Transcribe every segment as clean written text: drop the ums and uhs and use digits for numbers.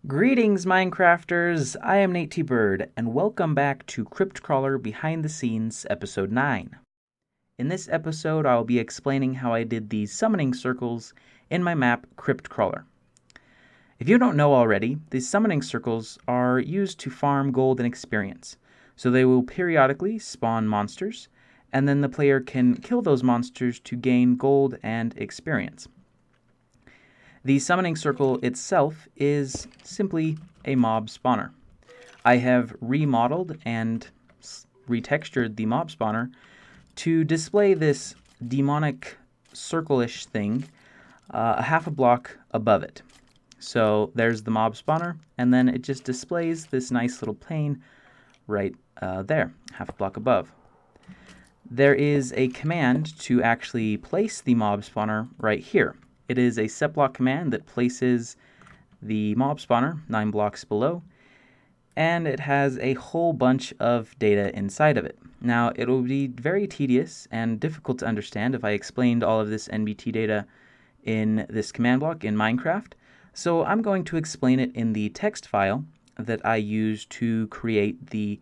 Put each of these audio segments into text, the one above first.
Greetings, Minecrafters! I am Nate T. Bird, and welcome back to Crypt Crawler Behind the Scenes, Episode 9. In this episode, I'll be explaining how I did these summoning circles in my map, Crypt Crawler. If you don't know already, these summoning circles are used to farm gold and experience, so they will periodically spawn monsters, and then the player can kill those monsters to gain gold and experience. The summoning circle itself is simply a mob spawner. I have remodeled and retextured the mob spawner to display this demonic circle-ish thing a half a block above it. So there's the mob spawner, and then it just displays this nice little pane right there, half a block above. There is a command to actually place the mob spawner right here. It is a set block command that places the mob spawner 9 blocks below, and it has a whole bunch of data inside of it. Now, it will be very tedious and difficult to understand if I explained all of this NBT data in this command block in Minecraft, so I'm going to explain it in the text file that I used to create the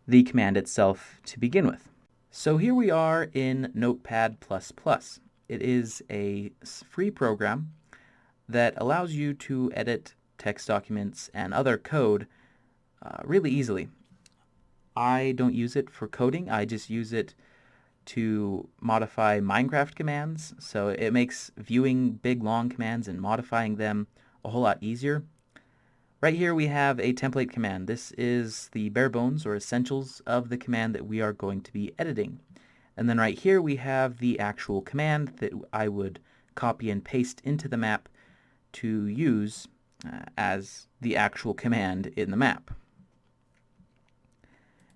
command itself to begin with. So here we are in Notepad++. It is a free program that allows you to edit text documents and other code really easily. I don't use it for coding. I just use it to modify Minecraft commands. So it makes viewing big, long commands and modifying them a whole lot easier. Right here we have a template command. This is the bare bones or essentials of the command that we are going to be editing. And then right here we have the actual command that I would copy and paste into the map to use as the actual command in the map.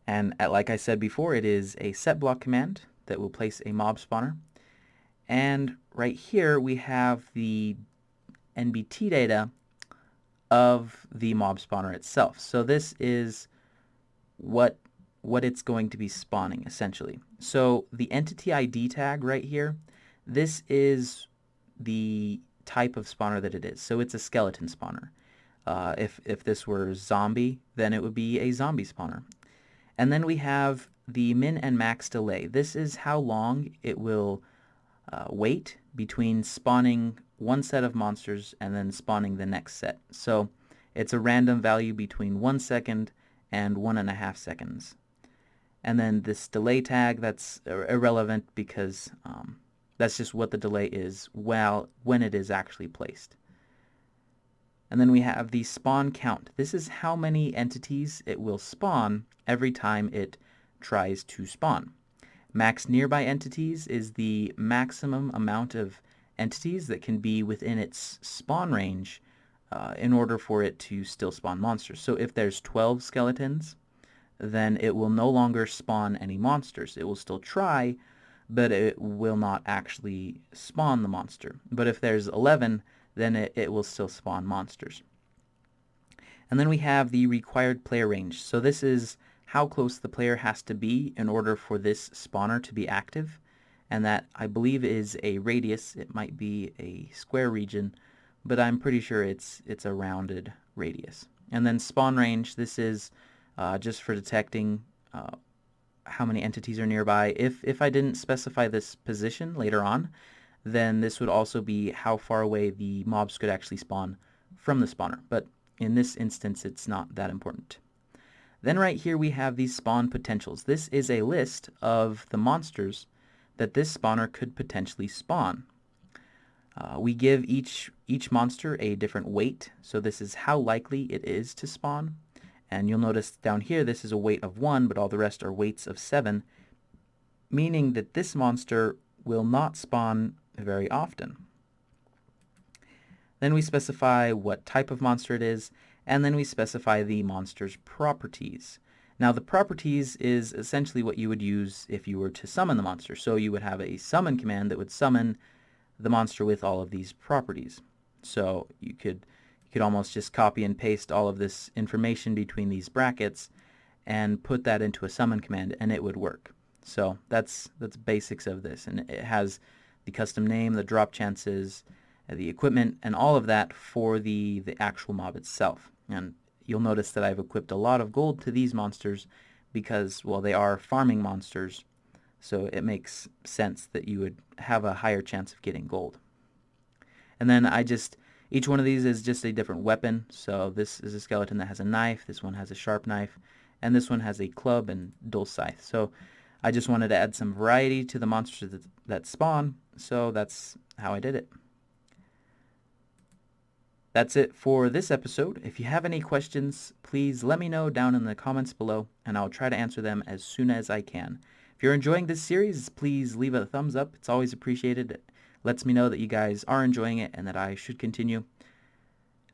And like I said before, it is a set block command that will place a mob spawner. And right here we have the NBT data of the mob spawner itself. So this is what it's going to be spawning, essentially. So the entity ID tag right here, this is the type of spawner that it is. So it's a skeleton spawner. If this were zombie, then it would be a zombie spawner. And then we have the min and max delay. This is how long it will wait between spawning one set of monsters and then spawning the next set. So it's a random value between 1 second and 1.5 seconds. And then this delay tag, that's irrelevant because that's just what the delay is when it is actually placed. And then we have the spawn count. This is how many entities it will spawn every time it tries to spawn. Max nearby entities is the maximum amount of entities that can be within its spawn range in order for it to still spawn monsters. So if there's 12 skeletons, then it will no longer spawn any monsters. It will still try, but it will not actually spawn the monster. But if there's 11, then it will still spawn monsters. And then we have the required player range. So this is how close the player has to be in order for this spawner to be active. And that, I believe, is a radius. It might be a square region, but I'm pretty sure it's a rounded radius. And then spawn range, this is just for detecting how many entities are nearby. If I didn't specify this position later on, then this would also be how far away the mobs could actually spawn from the spawner. But in this instance, it's not that important. Then right here we have these spawn potentials. This is a list of the monsters that this spawner could potentially spawn. We give each monster a different weight, so this is how likely it is to spawn. And you'll notice down here this is a weight of 1, but all the rest are weights of 7, meaning that this monster will not spawn very often. Then we specify what type of monster it is, and then we specify the monster's properties. Now the properties is essentially what you would use if you were to summon the monster. So you would have a summon command that would summon the monster with all of these properties. So you could almost just copy and paste all of this information between these brackets and put that into a summon command and it would work. So that's basics of this, and it has the custom name, the drop chances, the equipment, and all of that for the actual mob itself. And you'll notice that I've equipped a lot of gold to these monsters because, well, they are farming monsters, so it makes sense that you would have a higher chance of getting gold. And then each one of these is just a different weapon. So this is a skeleton that has a knife, this one has a sharp knife, and this one has a club and dual scythe. So I just wanted to add some variety to the monsters that spawn, so that's how I did it. That's it for this episode. If you have any questions, please let me know down in the comments below, and I'll try to answer them as soon as I can. If you're enjoying this series, please leave a thumbs up. It's always appreciated. It lets me know that you guys are enjoying it and that I should continue.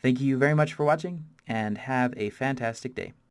Thank you very much for watching, and have a fantastic day.